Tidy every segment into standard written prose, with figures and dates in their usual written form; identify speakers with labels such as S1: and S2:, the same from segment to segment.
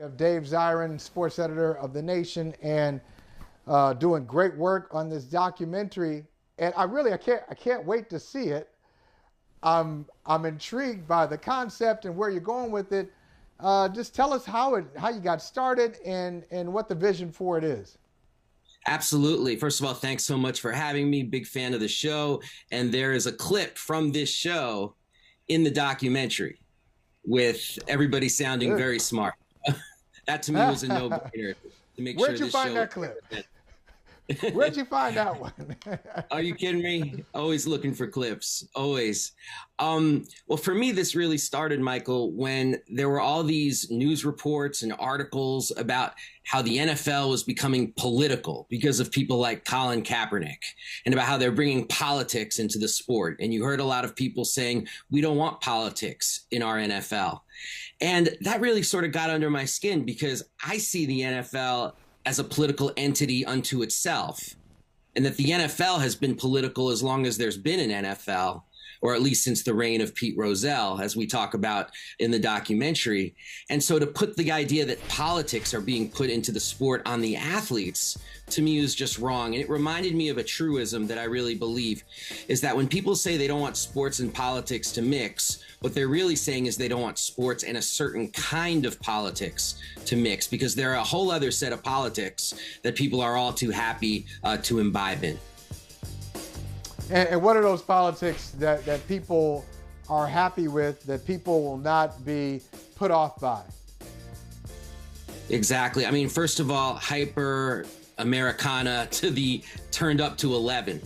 S1: of Dave Zirin, sports editor of The Nation, and doing great work on this documentary. And I can't wait to see it. I'm intrigued by the concept and where you're going with it. Just tell us how you got started and what the vision for it is.
S2: Absolutely. First of all, thanks so much for having me. Big fan of the show. And there is a clip from this show in the documentary with everybody sounding very smart. That to me was a no-brainer to make
S1: Where'd
S2: sure
S1: you
S2: this
S1: find
S2: show.
S1: that clip? Where'd you find that one?
S2: Are you kidding me? Always looking for clips. Always. Well, for me, this really started, Michael, when there were all these news reports and articles about how the NFL was becoming political because of people like Colin Kaepernick, and about how they're bringing politics into the sport. And you heard a lot of people saying, we don't want politics in our NFL. And that really sort of got under my skin because I see the NFL as a political entity unto itself, and that the NFL has been political as long as there's been an NFL, or at least since the reign of Pete Rozelle, as we talk about in the documentary. And so to put the idea that politics are being put into the sport on the athletes, to me, is just wrong. And it reminded me of a truism that I really believe is that when people say they don't want sports and politics to mix, what they're really saying is they don't want sports and a certain kind of politics to mix, because there are a whole other set of politics that people are all too happy to imbibe in.
S1: And what are those politics that people are happy with, that people will not be put off by?
S2: Exactly. I mean, first of all, hyper Americana to the turned up to 11.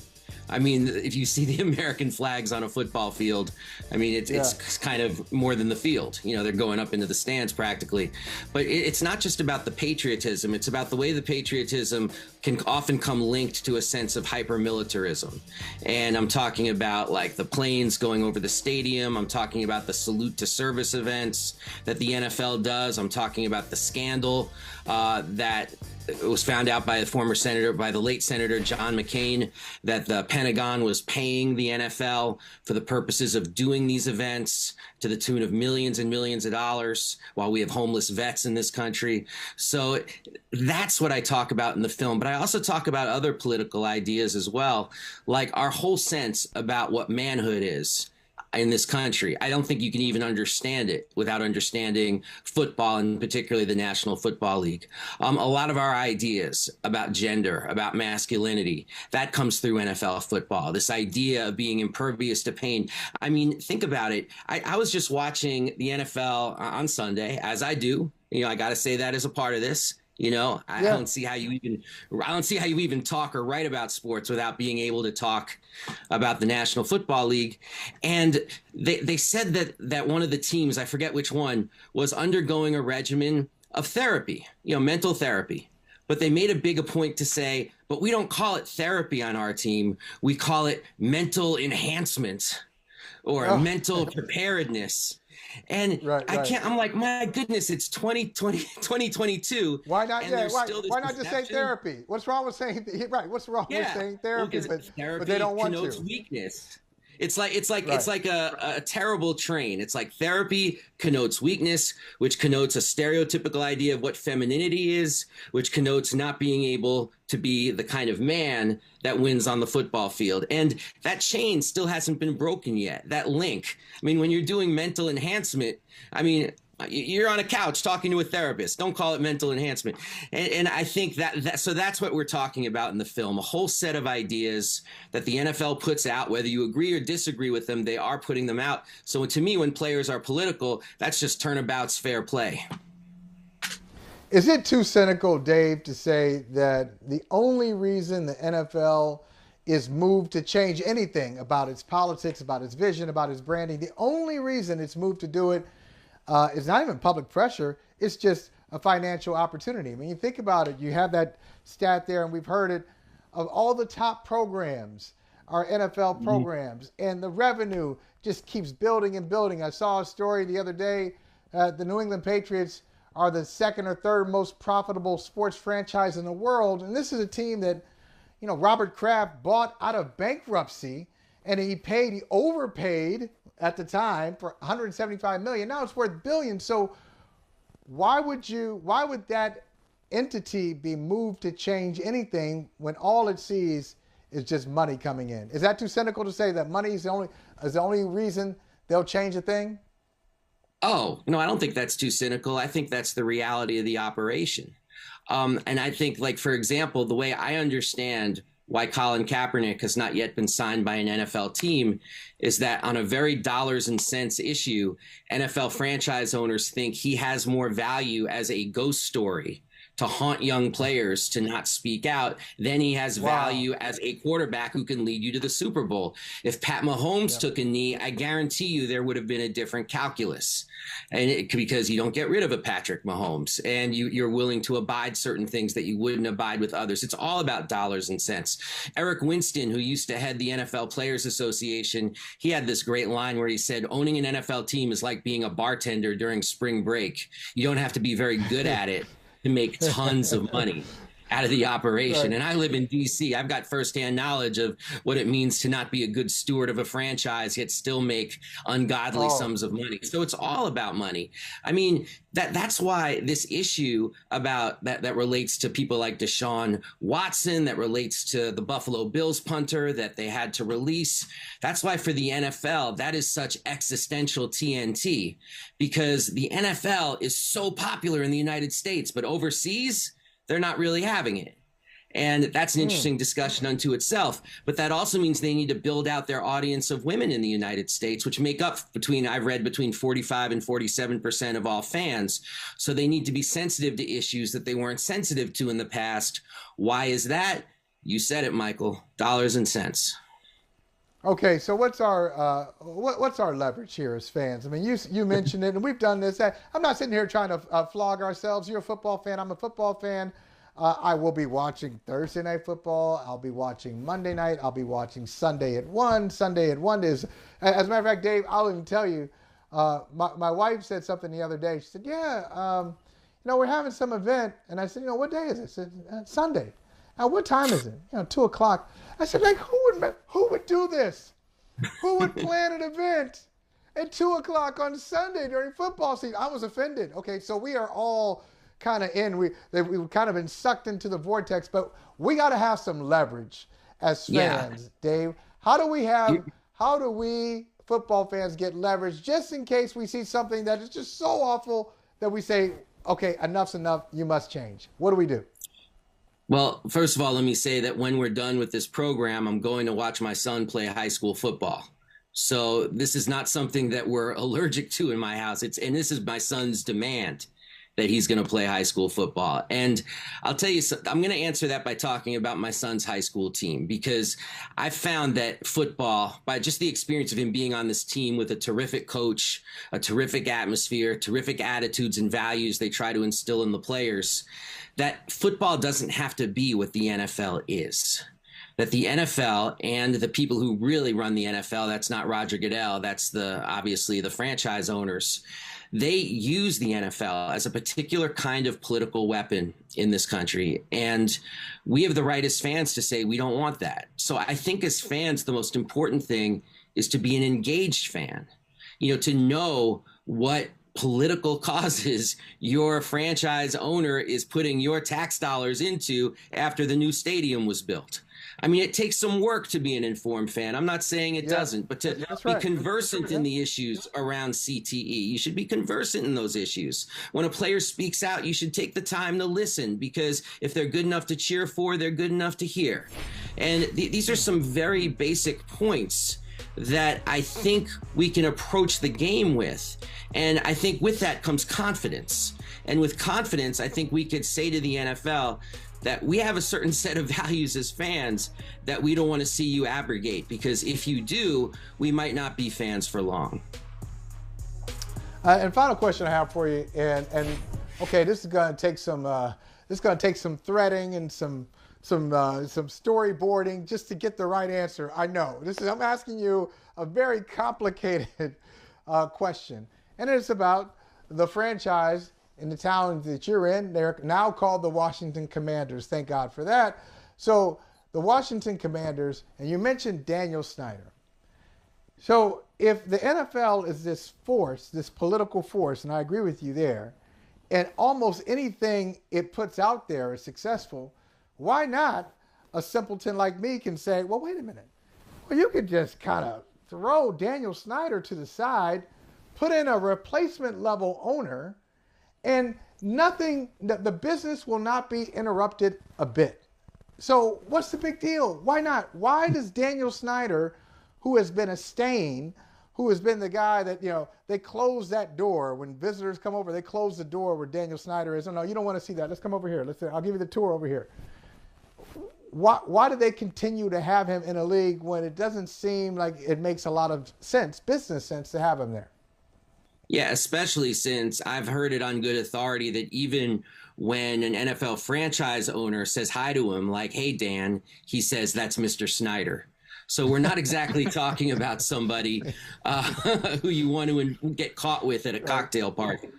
S2: I mean, if you see the American flags on a football field, I mean, it's kind of more than the field. You know, they're going up into the stands practically. But it's not just about the patriotism. It's about the way the patriotism can often come linked to a sense of hyper-militarism. And I'm talking about like the planes going over the stadium. I'm talking about the salute to service events that the NFL does. I'm talking about the scandal that it was found out by the late Senator John McCain, that the Pentagon was paying the NFL for the purposes of doing these events to the tune of millions and millions of dollars, while we have homeless vets in this country. So that's what I talk about in the film. But I also talk about other political ideas as well, like our whole sense about what manhood is in this country. I don't think you can even understand it without understanding football, and particularly the National Football League. A lot of our ideas about gender, about masculinity, that comes through NFL football. This idea of being impervious to pain. I mean, think about it. I was just watching the NFL on Sunday, as I do. You know, I got to say that as a part of this. You know, I don't see how you even talk or write about sports without being able to talk about the National Football League. And they said that one of the teams, I forget which one, was undergoing a regimen of therapy, you know, mental therapy. But they made a big point to say, but we don't call it therapy on our team. We call it mental enhancement or mental preparedness. And I'm like, my goodness, it's 2022.
S1: Why not? Why not just say therapy? What's wrong with saying What's wrong with saying therapy?
S2: Therapy
S1: but they don't want
S2: connotes
S1: to.
S2: Weakness. It's like a terrible train. It's like therapy connotes weakness, which connotes a stereotypical idea of what femininity is, which connotes not being able to be the kind of man that wins on the football field. And that chain still hasn't been broken yet, that link. I mean, when you're doing mental enhancement, I mean, you're on a couch talking to a therapist. Don't call it mental enhancement. And I think so that's what we're talking about in the film, a whole set of ideas that the NFL puts out, whether you agree or disagree with them, they are putting them out. So to me, when players are political, that's just turnabout's fair play.
S1: Is it too cynical, Dave, to say that the only reason the NFL is moved to change anything about its politics, about its vision, about its branding, the only reason it's moved to do it it's not even public pressure. It's just a financial opportunity. I mean, you think about it. You have that stat there, and we've heard it, of all the top programs are NFL programs, and the revenue just keeps building and building. I saw a story the other day. The New England Patriots are the second or third most profitable sports franchise in the world, and this is a team that, you know, Robert Kraft bought out of bankruptcy, and he overpaid at the time for $175 million. Now it's worth billions. So why would that entity be moved to change anything when all it sees is just money coming in? Is that too cynical to say that money is the only reason they'll change a thing?
S2: Oh, no, I don't think that's too cynical. I think that's the reality of the operation. And I think, like, for example, the way I understand why Colin Kaepernick has not yet been signed by an NFL team is that on a very dollars and cents issue, NFL franchise owners think he has more value as a ghost story to haunt young players to not speak out than he has value as a quarterback who can lead you to the Super Bowl. If Pat Mahomes took a knee, I guarantee you there would have been a different calculus. And because you don't get rid of a Patrick Mahomes and you're willing to abide certain things that you wouldn't abide with others. It's all about dollars and cents. Eric Winston, who used to head the NFL Players Association, he had this great line where he said, owning an NFL team is like being a bartender during spring break. You don't have to be very good at it to make tons of money out of the operation. And I live in DC. I've got firsthand knowledge of what it means to not be a good steward of a franchise, yet still make ungodly sums of money. So it's all about money. I mean, that's why this issue about that relates to people like Deshaun Watson, that relates to the Buffalo Bills punter that they had to release. That's why for the NFL, that is such existential TNT, because the NFL is so popular in the United States, but overseas, they're not really having it. And that's an interesting discussion unto itself. But that also means they need to build out their audience of women in the United States, which make up I've read between 45 and 47% of all fans. So they need to be sensitive to issues that they weren't sensitive to in the past. Why is that? You said it, Michael. Dollars and cents.
S1: Okay, so what's our leverage here as fans? I mean, you mentioned it, and we've done this. I'm not sitting here trying to flog ourselves. You're a football fan. I'm a football fan. I will be watching Thursday Night Football. I'll be watching Monday night. I'll be watching Sunday at 1. Sunday at 1 is, as a matter of fact, Dave, I'll even tell you, my wife said something the other day. She said, we're having some event. And I said, what day is it? She said, Sunday. What time is it? 2 o'clock. I said, like, who would do this? Who would plan an event at 2 o'clock on Sunday during football season? I was offended. Okay, so we are all kind of in. We've kind of been sucked into the vortex, but we got to have some leverage as fans, Dave. How do we football fans get leverage just in case we see something that is just so awful that we say, okay, enough's enough, you must change? What do we do?
S2: Well, first of all, let me say that when we're done with this program, I'm going to watch my son play high school football. So this is not something that we're allergic to in my house. And this is my son's demand that he's going to play high school football. And I'll tell you, I'm going to answer that by talking about my son's high school team, because I found that football, by just the experience of him being on this team with a terrific coach, a terrific atmosphere, terrific attitudes and values they try to instill in the players, that football doesn't have to be what the NFL is. That the NFL and the people who really run the NFL, that's not Roger Goodell, that's obviously the franchise owners, they use the NFL as a particular kind of political weapon in this country. And we have the right as fans to say we don't want that. So I think as fans, the most important thing is to be an engaged fan, to know what political causes your franchise owner is putting your tax dollars into after the new stadium was built. I mean, it takes some work to be an informed fan. I'm not saying it doesn't, but to be conversant in the issues around CTE. You should be conversant in those issues. When a player speaks out, you should take the time to listen, because if they're good enough to cheer for, they're good enough to hear. And these are some very basic points that I think we can approach the game with. And I think with that comes confidence. And with confidence, I think we could say to the NFL that we have a certain set of values as fans that we don't want to see you abrogate, because if you do, we might not be fans for long.
S1: And final question I have for you, and okay, this is going to take some threading and some storyboarding just to get the right answer. I know I'm asking you a very complicated question, and it's about the franchise in the town that you're in. They're now called the Washington Commanders. Thank God for that. So the Washington Commanders, and you mentioned Daniel Snyder. So if the NFL is this force, this political force, and I agree with you there, and almost anything it puts out there is successful, why not a simpleton like me can say, well, wait a minute. Well, you could just kind of throw Daniel Snyder to the side, put in a replacement level owner, and nothing, the business will not be interrupted a bit. So what's the big deal? Why not? Why does Daniel Snyder, who has been a stain, who has been the guy that, you know, they close that door when visitors come over, they close the door where Daniel Snyder is. Oh, no, you don't want to see that. Let's come over here. I'll give you the tour over here. Why do they continue to have him in a league when it doesn't seem like it makes a lot of sense, business sense, to have him there?
S2: Yeah, especially since I've heard it on good authority that even when an NFL franchise owner says hi to him, like, hey, Dan, he says, that's Mr. Snyder. So we're not exactly talking about somebody who you want to get caught with at a cocktail party.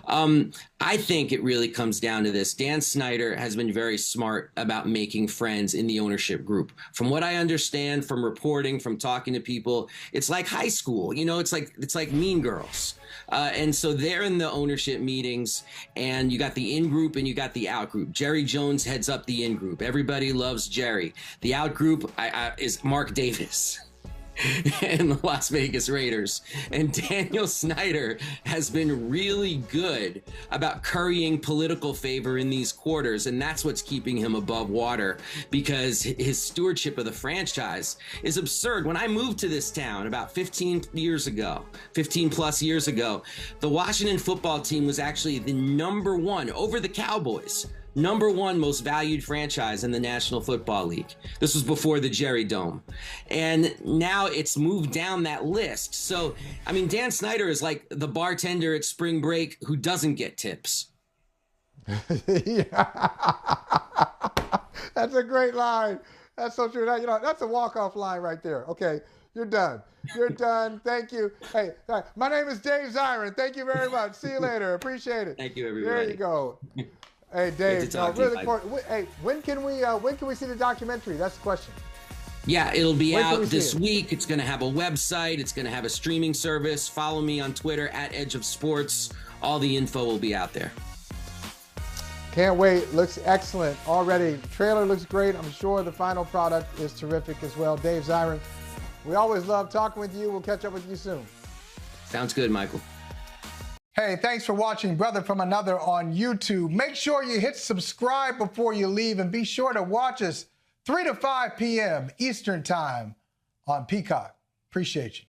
S2: I think it really comes down to this. Dan Snyder has been very smart about making friends in the ownership group. From what I understand from reporting, from talking to people, it's like high school. You know, it's like Mean Girls. And so they're in the ownership meetings, and you got the in-group and you got the out-group. Jerry Jones heads up the in-group. Everybody loves Jerry. The out-group is Mark Davis and the Las Vegas Raiders. And Daniel Snyder has been really good about currying political favor in these quarters, and that's what's keeping him above water, because his stewardship of the franchise is absurd. When I moved to this town about 15 plus years ago, the Washington football team was actually the #1 over the Cowboys. #1 most valued franchise in the National Football League. This was before the Jerry Dome. And now it's moved down that list. So, I mean, Dan Snyder is like the bartender at spring break who doesn't get tips.
S1: Yeah. That's a great line. That's so true. You know, that's a walk-off line right there. Okay, you're done. You're done. Thank you. Hey, my name is Dave Zirin. Thank you very much. See you later. Appreciate it.
S2: Thank you, everybody.
S1: There you go. Hey, Dave. Hey, when can we see the documentary? That's the question.
S2: Yeah, it'll be out this week. It's going to have a website. It's going to have a streaming service. Follow me on Twitter at Edge of Sports. All the info will be out there.
S1: Can't wait. Looks excellent already. Trailer looks great. I'm sure the final product is terrific as well. Dave Zirin, we always love talking with you. We'll catch up with you soon.
S2: Sounds good, Michael.
S1: Hey, thanks for watching Brother from Another on YouTube. Make sure you hit subscribe before you leave, and be sure to watch us 3 to 5 p.m. Eastern Time on Peacock. Appreciate you.